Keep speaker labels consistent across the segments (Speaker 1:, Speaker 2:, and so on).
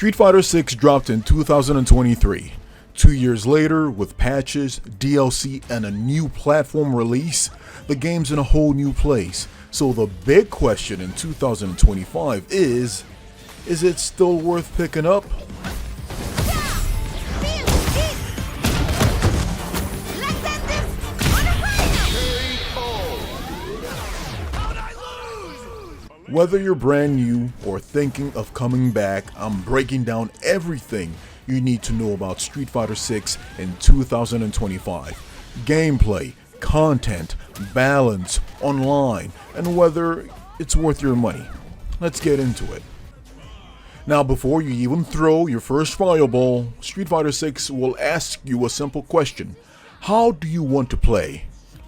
Speaker 1: Street Fighter 6 dropped in 2023. 2 years later, with patches, DLC, and a new platform release, the game's in a whole new place. So the big question in 2025 is it still worth picking up? Whether you're brand new or thinking of coming back, I'm breaking down everything you need to know about Street Fighter 6 in 2025. Gameplay, content, balance, online, and whether it's worth your money. Let's get into it. Now, before you even throw your first fireball, Street Fighter 6 will ask you a simple question. How do you want to play?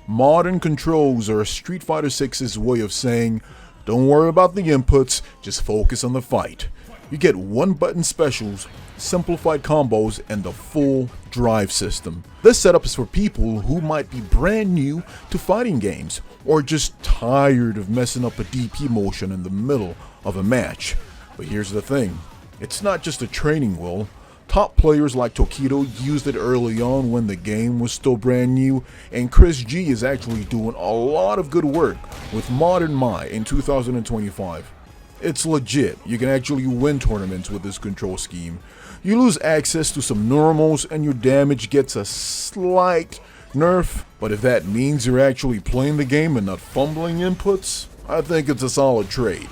Speaker 1: Modern controls are Street Fighter 6's way of saying, don't worry about the inputs, just focus on the fight. You get one button specials, simplified combos, and the full drive system. This setup is for people who might be brand new to fighting games or just tired of messing up a DP motion in the middle of a match. But here's the thing, it's not just a training wheel. Top players like Tokido used it early on when the game was still brand new, and Chris G is actually doing a lot of good work with Modern Mai in 2025. It's legit, you can actually win tournaments with this control scheme. You lose access to some normals and your damage gets a slight nerf, but if that means you're actually playing the game and not fumbling inputs, I think it's a solid trade.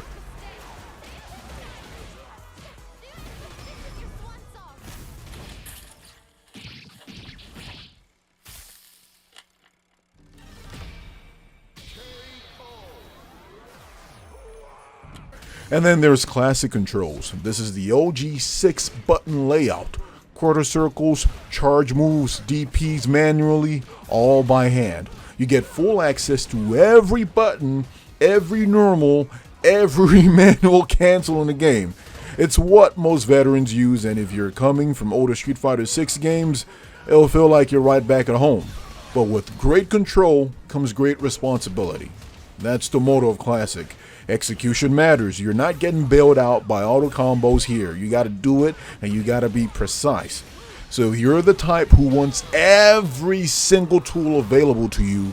Speaker 1: And then there's classic controls. This is the OG 6-button layout. Quarter circles, charge moves, DPs manually, all by hand. You get full access to every button, every normal, every manual cancel in the game. It's what most veterans use, and if you're coming from older Street Fighter 6 games, it'll feel like you're right back at home. But with great control comes great responsibility. That's the motto of Classic. Execution matters. You're not getting bailed out by auto combos here. You got to do it and you got to be precise. So if you're the type who wants every single tool available to you,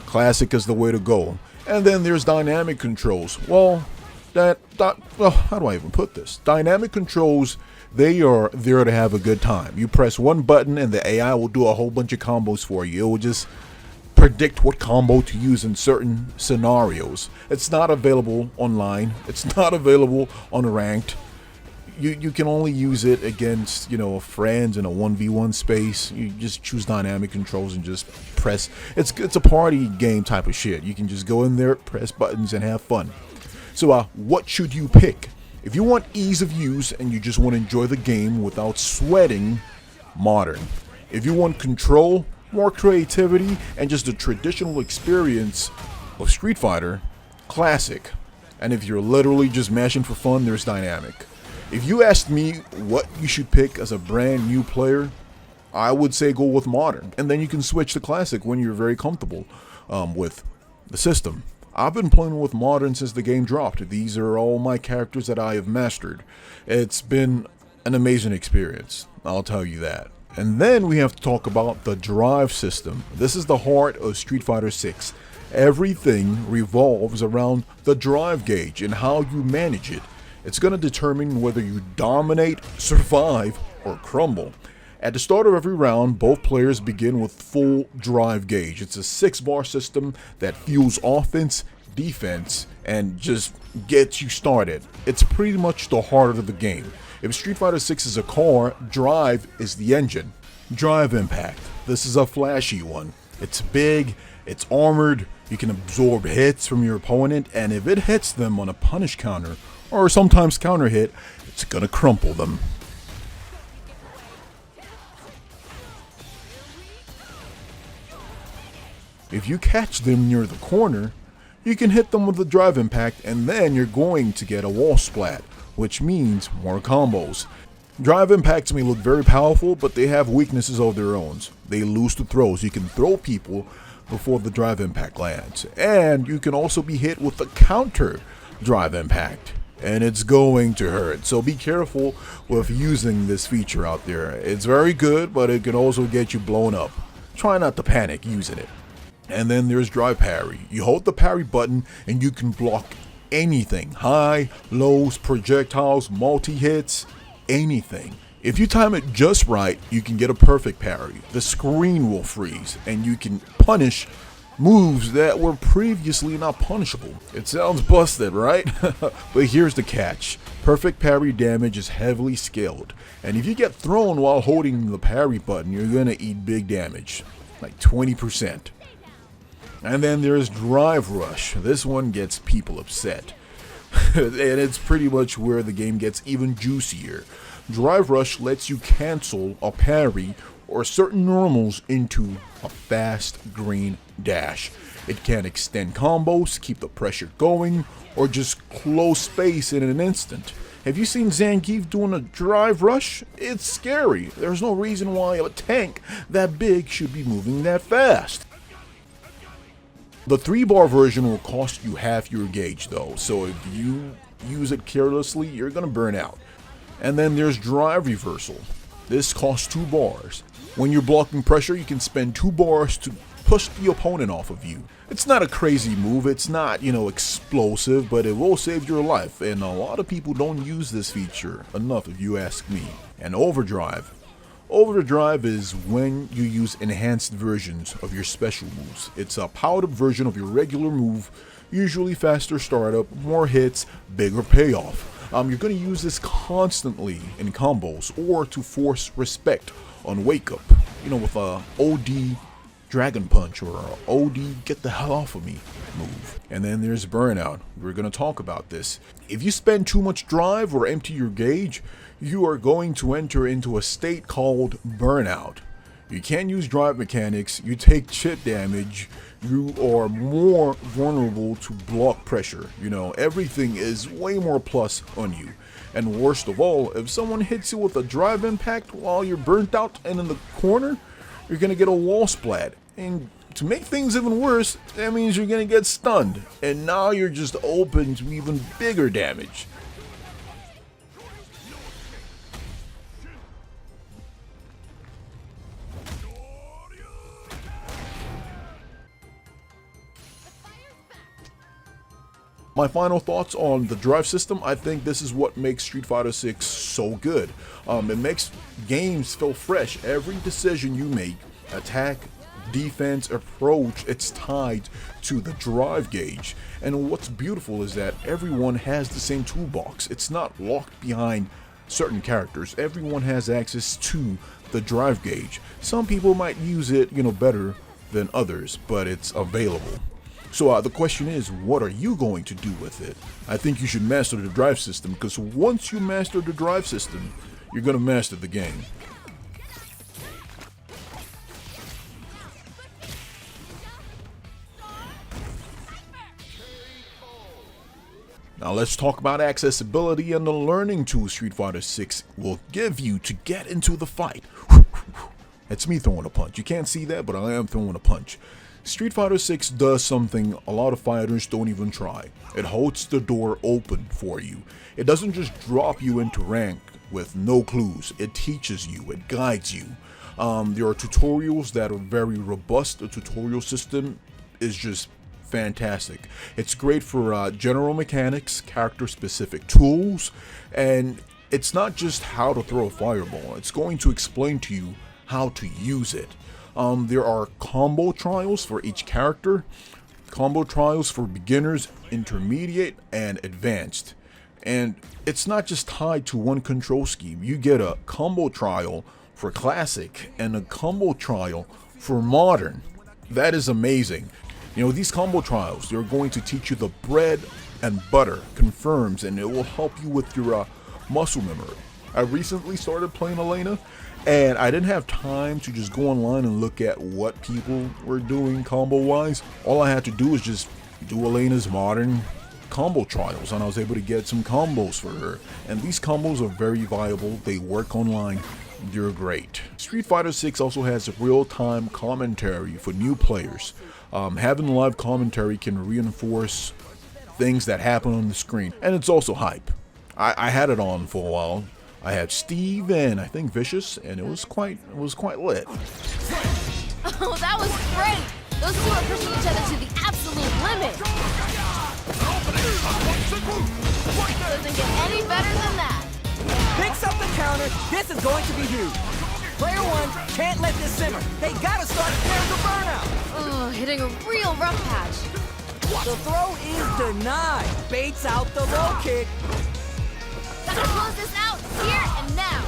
Speaker 1: Classic is the way to go. And then there's dynamic controls. Well, how do I even put this? Dynamic controls, they are there to have a good time. You press one button and the AI will do a whole bunch of combos for you. It will just predict what combo to use in certain scenarios. It's not available online. It's not available on ranked. You can only use it against, friends in a 1v1 space. You just choose dynamic controls and just press. It's a party game type of shit. You can just go in there, press buttons, and have fun. So what should you pick? If you want ease of use and you just want to enjoy the game without sweating, Modern. If you want control, more creativity, and just a traditional experience of Street Fighter, Classic. And if you're literally just mashing for fun, there's Dynamic. If you asked me what you should pick as a brand new player, I would say go with Modern, and then you can switch to Classic when you're very comfortable with the system. I've been playing with Modern since the game dropped. These are all my characters that I have mastered. It's been an amazing experience, I'll tell you that. And then we have to talk about the drive system. This is the heart of Street Fighter 6. Everything revolves around the drive gauge and how you manage it. It's going to determine whether you dominate, survive, or crumble. At the start of every round, both players begin with full drive gauge. It's a 6-bar system that fuels offense, defense, and just gets you started. It's pretty much the heart of the game. If Street Fighter 6 is a car, Drive is the engine. Drive Impact. This is a flashy one. It's big, it's armored, you can absorb hits from your opponent, and if it hits them on a punish counter, or sometimes counter hit, it's gonna crumple them. If you catch them near the corner, you can hit them with the Drive Impact, and then you're going to get a wall splat, which means more combos. Drive impacts may look very powerful, but they have weaknesses of their own. They lose to throws. You can throw people before the drive impact lands, and you can also be hit with the counter drive impact. and it's going to hurt. So be careful with using this feature out there. It's very good, but it can also get you blown up. Try not to panic using it. And then there's dry parry. You hold the parry button and you can block anything. High, lows, projectiles, multi-hits, anything. If you time it just right, you can get a perfect parry. The screen will freeze and you can punish moves that were previously not punishable. It sounds busted, right? But here's the catch. Perfect parry damage is heavily scaled, and if you get thrown while holding the parry button, you're gonna eat big damage, like 20%. And then there's Drive Rush. This one gets people upset. And it's pretty much where the game gets even juicier. Drive Rush lets you cancel a parry or certain normals into a fast green dash. It can extend combos, keep the pressure going, or just close space in an instant. Have you seen Zangief doing a Drive Rush? It's scary. There's no reason why a tank that big should be moving that fast. The 3-bar version will cost you half your gauge though, so if you use it carelessly, you're gonna burn out. And then there's Drive Reversal. This costs 2 bars. When you're blocking pressure, you can spend 2 bars to push the opponent off of you. It's not a crazy move, it's not, explosive, but it will save your life, and a lot of people don't use this feature enough if you ask me. And Overdrive. Overdrive is when you use enhanced versions of your special moves. It's a powered up version of your regular move, usually faster startup, more hits, bigger payoff. You're going to use this constantly in combos or to force respect on wake up, with a OD Dragon Punch or a OD get the hell off of me move. And then there's Burnout. We're going to talk about this. If you spend too much drive or empty your gauge, you are going to enter into a state called burnout. You can't use drive mechanics, you take chip damage, you are more vulnerable to block pressure. Everything is way more plus on you. And worst of all, if someone hits you with a drive impact while you're burnt out and in the corner, you're gonna get a wall splat. And to make things even worse, that means you're gonna get stunned. And now you're just open to even bigger damage. My final thoughts on the drive system, I think this is what makes Street Fighter 6 so good. It makes games feel fresh. Every decision you make, attack, defense, approach, it's tied to the drive gauge. And what's beautiful is that everyone has the same toolbox. It's not locked behind certain characters. Everyone has access to the drive gauge. Some people might use it, better than others, but it's available. So the question is, what are you going to do with it? I think you should master the drive system, because once you master the drive system, you're going to master the game. Now let's talk about accessibility and the learning tools Street Fighter 6 will give you to get into the fight. It's me throwing a punch. You can't see that, but I am throwing a punch. Street Fighter 6 does something a lot of fighters don't even try. It holds the door open for you. It doesn't just drop you into rank with no clues. It teaches you, it guides you. There are tutorials that are very robust. The tutorial system is just fantastic. It's great for general mechanics, character specific tools, and it's not just how to throw a fireball. It's going to explain to you how to use it. There are combo trials for each character, combo trials for beginners, intermediate, and advanced. And it's not just tied to one control scheme. You get a combo trial for classic and a combo trial for modern. That is amazing. These combo trials, they're going to teach you the bread and butter confirms, and it will help you with your muscle memory. I recently started playing Elena, and I didn't have time to just go online and look at what people were doing combo wise. All I had to do was just do Elena's modern combo trials, and I was able to get some combos for her. And these combos are very viable. They work online. They're great. Street Fighter 6 also has real-time commentary for new players. Having live commentary can reinforce things that happen on the screen. And it's also hype. I had it on for a while. I had Steve and I think Vicious, and it was quite lit.
Speaker 2: Oh, that was great! Those two are pushing each other to the absolute limit! Doesn't get any better than that!
Speaker 3: Picks up the counter, this is going to be huge! Player one can't let this simmer. They gotta start clearing the burnout!
Speaker 2: Oh, hitting a real rough patch.
Speaker 3: The throw is denied. Baits out the low kick.
Speaker 2: Gotta close this out here and now!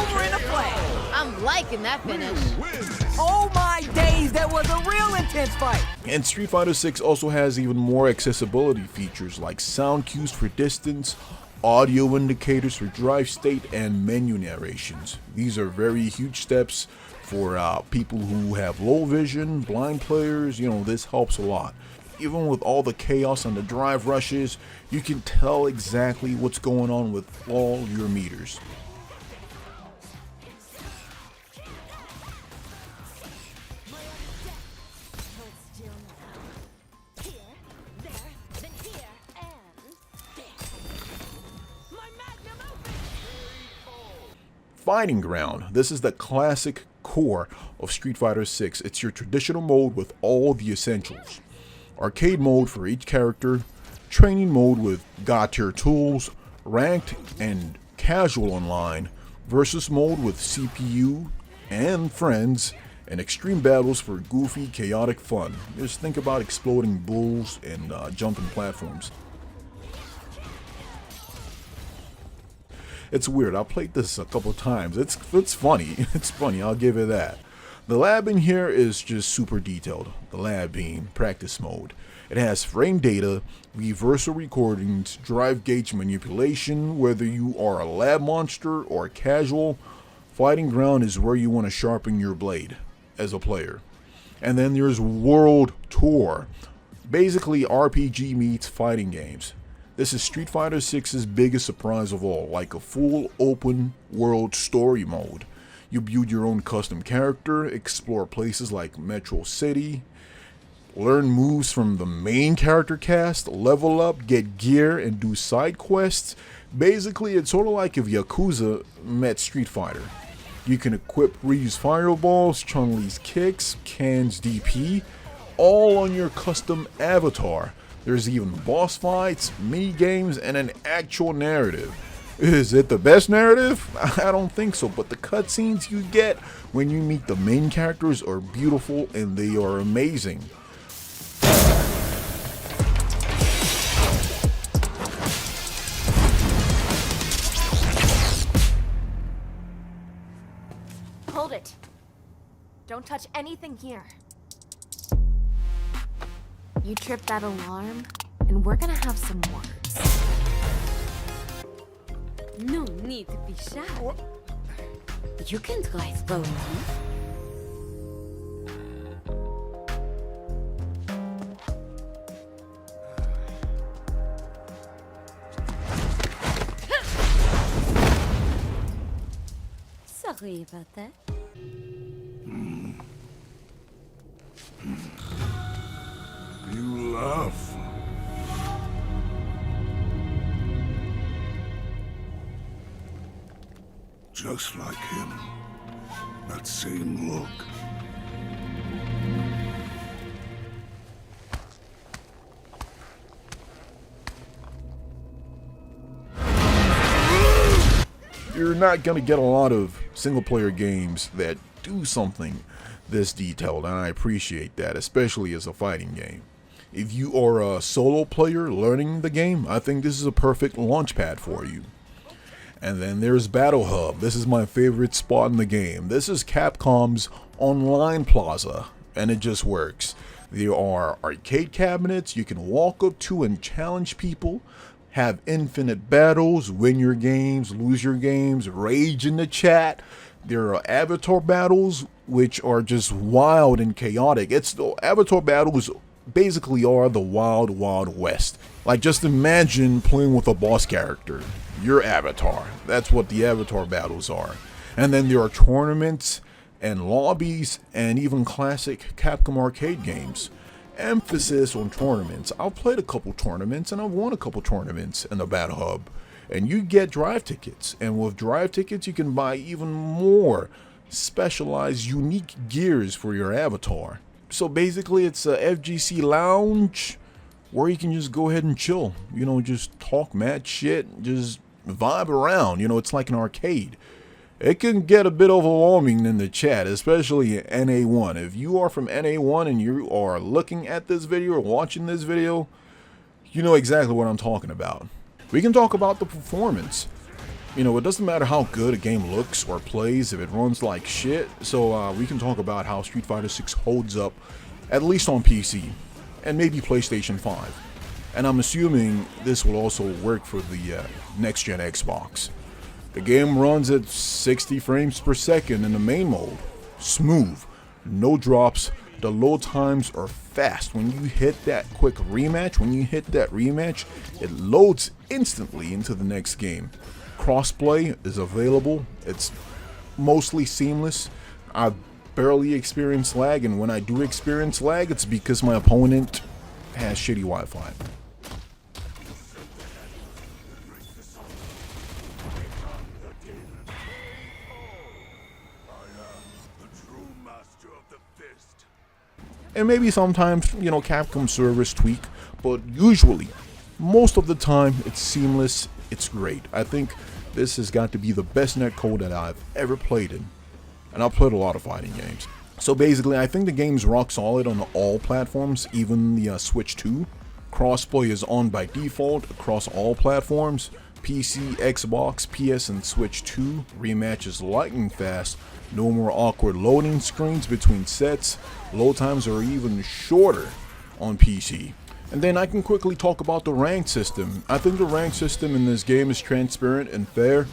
Speaker 3: Over in a play.
Speaker 2: I'm liking that finish.
Speaker 3: Oh my days, that was a real intense fight.
Speaker 1: And Street Fighter 6 also has even more accessibility features like sound cues for distance, audio indicators for drive state, and menu narrations. These are very huge steps for people who have low vision, blind players. You know, this helps a lot. Even with all the chaos and the drive rushes, you can tell exactly what's going on with all your meters. Fighting Ground. This is the classic core of Street Fighter 6. It's your traditional mode with all the essentials. Arcade mode for each character, training mode with God tier tools, ranked and casual online, versus mode with CPU and friends, and extreme battles for goofy, chaotic fun. Just think about exploding bulls and jumping platforms. It's weird. I played this a couple times. It's funny. It's funny. I'll give it that. The lab in here is just super detailed. The lab being practice mode. It has frame data, reversal recordings, drive gauge manipulation. Whether you are a lab monster or casual, Fighting Ground is where you want to sharpen your blade as a player. And then there's World Tour. Basically RPG meets fighting games. This is Street Fighter 6's biggest surprise of all, like a full open world story mode. You build your own custom character, explore places like Metro City, learn moves from the main character cast, level up, get gear, and do side quests. Basically, it's sort of like if Yakuza met Street Fighter. You can equip Ryu's fireballs, Chun-Li's kicks, Kan's DP, all on your custom avatar. There's even boss fights, mini games, and an actual narrative. Is it the best narrative? I don't think so, but the cutscenes you get when you meet the main characters are beautiful and they are amazing.
Speaker 2: Hold it. Don't touch anything here. You trip that alarm, and we're gonna have some words.
Speaker 4: No need to be shy. You can try slowly. Sorry about that.
Speaker 5: You laugh. Just like him. That same look.
Speaker 1: You're not going to get a lot of single-player games that do something this detailed, and I appreciate that, especially as a fighting game. If you are a solo player learning the game, I think this is a perfect launchpad for you. And then there's Battle Hub. This is my favorite spot in the game. This is Capcom's online plaza, and it just works. There are arcade cabinets you can walk up to and challenge people, have infinite battles, win your games, lose your games, rage in the chat. There are avatar battles, which are just wild and chaotic. Avatar battles basically are the wild, wild west. Like, just imagine playing with a boss character, your avatar. That's what the avatar battles are. And then there are tournaments and lobbies and even classic Capcom arcade games. emphasis on tournaments. I've played a couple tournaments and I've won a couple tournaments in the Battle Hub. And you get drive tickets. And with drive tickets, you can buy even more specialized, unique gears for your avatar. So basically, it's a FGC lounge where you can just go ahead and chill. You know, just talk mad shit, just vibe around. You know, it's like an arcade. It can get a bit overwhelming in the chat, especially NA1. If you are from NA1 and you are looking at this video or watching this video, you know exactly what I'm talking about. We can talk about the performance. You know, it doesn't matter how good a game looks or plays if it runs like shit. So we can talk about how Street Fighter 6 holds up, at least on PC, and maybe PlayStation 5. And I'm assuming this will also work for the next-gen Xbox. The game runs at 60 frames per second in the main mode. Smooth, no drops, the load times are fast. When you hit that quick rematch, it loads instantly into the next game. Crossplay is available. It's mostly seamless. I barely experience lag, and when I do experience lag, it's because my opponent has shitty Wi-Fi. And maybe sometimes, you know, Capcom servers tweak, but usually, most of the time, it's seamless, it's great. I think this has got to be the best netcode that I've ever played in. And I've played a lot of fighting games. So basically, I think the game's rock solid on all platforms, even the Switch 2. Crossplay is on by default across all platforms. PC, Xbox, PS, and Switch 2. Rematch is lightning fast. No more awkward loading screens between sets. Load times are even shorter on PC. And then I can quickly talk about the rank system. I think the rank system in this game is transparent and fair.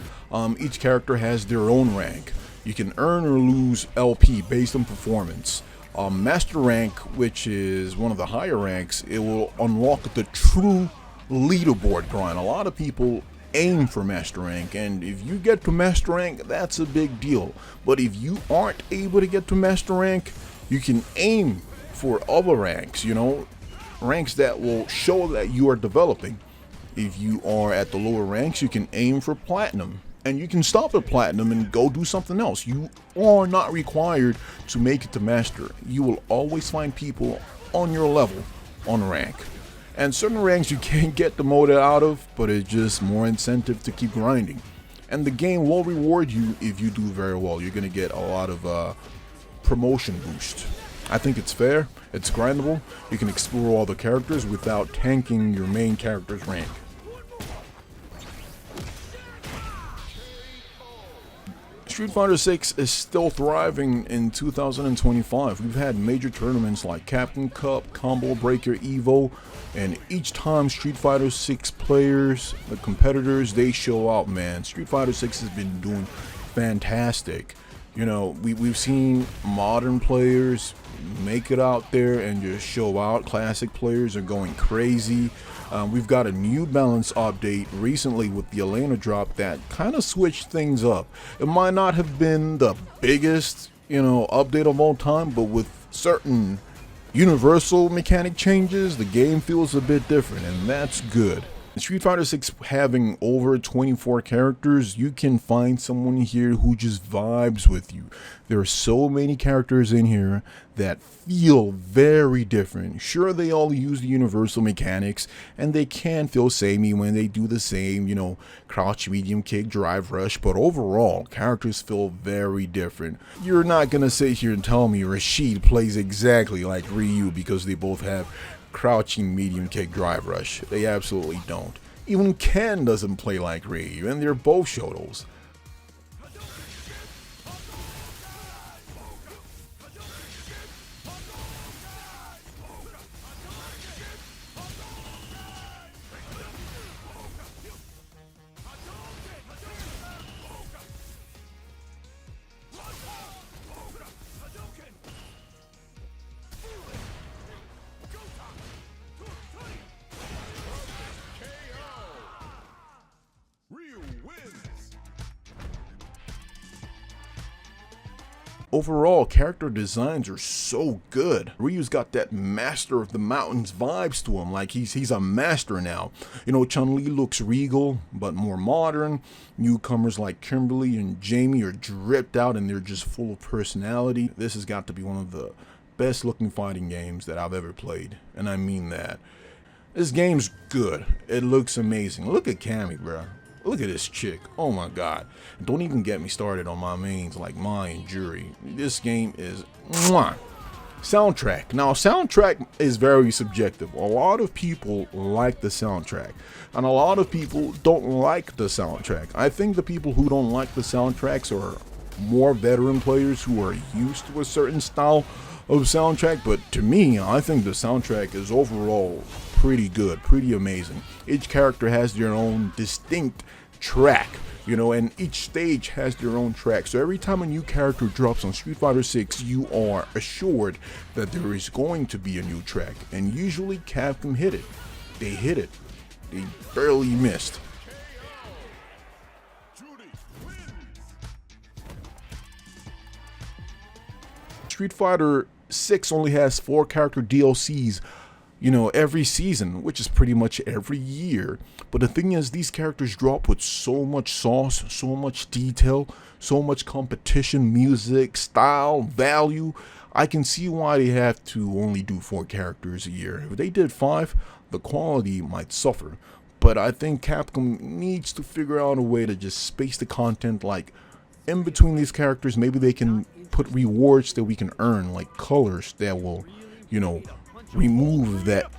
Speaker 1: Each character has their own rank. You can earn or lose LP based on performance. Master rank, which is one of the higher ranks, it will unlock the true leaderboard grind. A lot of people aim for master rank, and if you get to master rank, that's a big deal. But if you aren't able to get to master rank, you can aim for other ranks, you know, ranks that will show that you are developing. If you are at the lower ranks, you can aim for platinum, and you can stop at platinum and go do something else. You are not required to make it to master. You will always find people on your level on rank. And certain ranks you can't get demoted out of, but it's just more incentive to keep grinding. And the game will reward you if you do very well. You're going to get a lot of promotion boost. I think it's fair, it's grindable, you can explore all the characters without tanking your main character's rank. Street Fighter 6 is still thriving in 2025. We've had major tournaments like Captain Cup, Combo Breaker, Evo, and each time Street Fighter 6 players, the competitors, they show out, man. Street Fighter 6 has been doing fantastic. You know, we've seen modern players make it out there and just show out. Classic players are going crazy. We've got a New Balance update recently with the Elena drop that kind of switched things up. It might not have been the biggest, you know, update of all time, but with certain universal mechanic changes, the game feels a bit different, and that's good. Street Fighter 6 having over 24 characters, you can find someone here who just vibes with you. There are so many characters in here that feel very different. Sure, they all use the universal mechanics, and they can feel samey when they do the same, you know, crouch, medium kick, drive, rush, but overall, characters feel very different. You're not gonna sit here and tell me Rashid plays exactly like Ryu because they both have crouching, medium kick, drive, rush. They absolutely don't. Even Ken doesn't play like Ryu, and they're both Shotos. overall, character designs are so good. Ryu's got that master of the mountains vibes to him, like he's a master now. You know, Chun-Li looks regal, but more modern. Newcomers like Kimberly and Jamie are dripped out and they're just full of personality. This has got to be one of the best looking fighting games that I've ever played, and I mean that. This game's good. It looks amazing. Look at Cammy, bro. Look at this chick. Oh my god. Don't even get me started on my mains like Mai and Jury. This game is mwah. Soundtrack. Now, soundtrack is very subjective. A lot of people like the soundtrack, and a lot of people don't like the soundtrack. I think the people who don't like the soundtracks are more veteran players who are used to a certain style of soundtrack, but to me, I think the soundtrack is overall pretty good, pretty amazing. Each character has their own distinct track, you know, and each stage has their own track. So every time a new character drops on Street Fighter 6, you are assured that there is going to be a new track. And usually Capcom hit it. They hit it. They barely missed. Street Fighter 6 only has 4 character DLCs, you know, every season, which is pretty much every year. But the thing is, these characters drop with so much sauce, so much detail, so much competition, music, style, value. I can see why they have to only do 4 characters a year. If they did 5, the quality might suffer. But I think Capcom needs to figure out a way to just space the content, like in between these characters. Maybe they can put rewards that we can earn, like colors that will, you know, remove that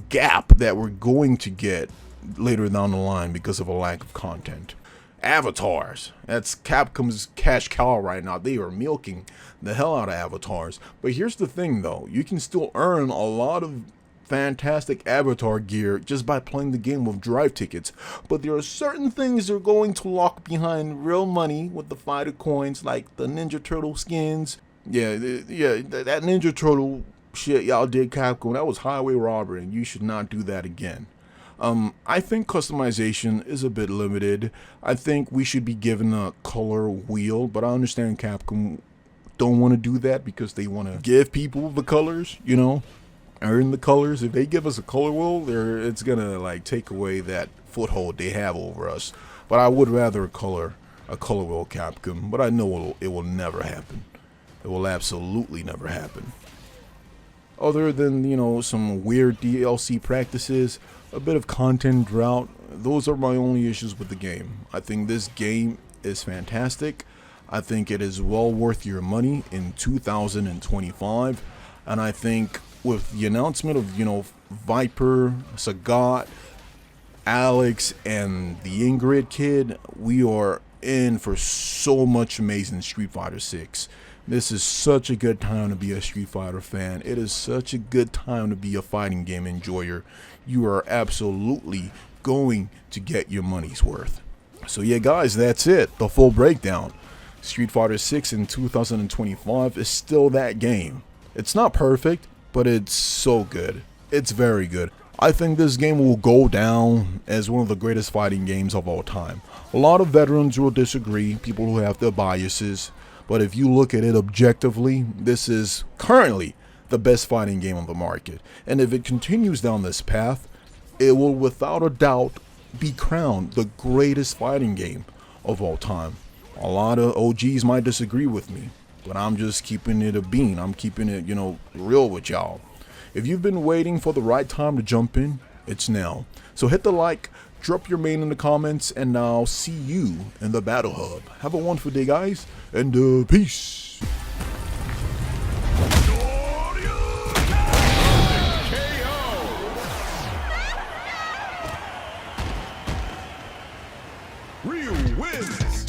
Speaker 1: gap that we're going to get later down the line because of a lack of content. Avatars. That's Capcom's cash cow right now. They are milking the hell out of avatars. But here's the thing though, you can still earn a lot of fantastic avatar gear just by playing the game with drive tickets. But there are certain things they're going to lock behind real money with the fighter coins, like the Ninja Turtle skins. Yeah, that Ninja Turtle shit y'all did, Capcom, that was highway robbery, and you should not do that again. I think customization is a bit limited. I think we should be given a color wheel, but I understand Capcom don't want to do that because they want to give people the colors, you know, earn the colors. If they give us a color wheel, it's gonna like take away that foothold they have over us. But I would rather a color wheel, Capcom, but I know it will never happen. It will absolutely never happen. Other than, you know, some weird DLC practices, a bit of content drought, those are my only issues with the game. I think this game is fantastic. I think it is well worth your money in 2025. And I think with the announcement of, you know, Viper, Sagat, Alex, and the Ingrid kid, we are in for so much amazing Street Fighter 6. This is such a good time to be a Street Fighter fan. It is such a good time to be a fighting game enjoyer. You are absolutely going to get your money's worth. So yeah, guys, that's it. The full breakdown. Street Fighter 6 in 2025 is still that game. It's not perfect, but it's so good. It's very good. I think this game will go down as one of the greatest fighting games of all time. A lot of veterans will disagree, people who have their biases. But if you look at it objectively, this is currently the best fighting game on the market. And if it continues down this path, it will without a doubt be crowned the greatest fighting game of all time. A lot of OGs might disagree with me, but I'm just keeping it a bean. I'm keeping it, you know, real with y'all. If you've been waiting for the right time to jump in, it's now. So hit the like, drop your main in the comments, and I'll see you in the Battle Hub. Have a wonderful day, guys, and peace.
Speaker 5: Ryu wins!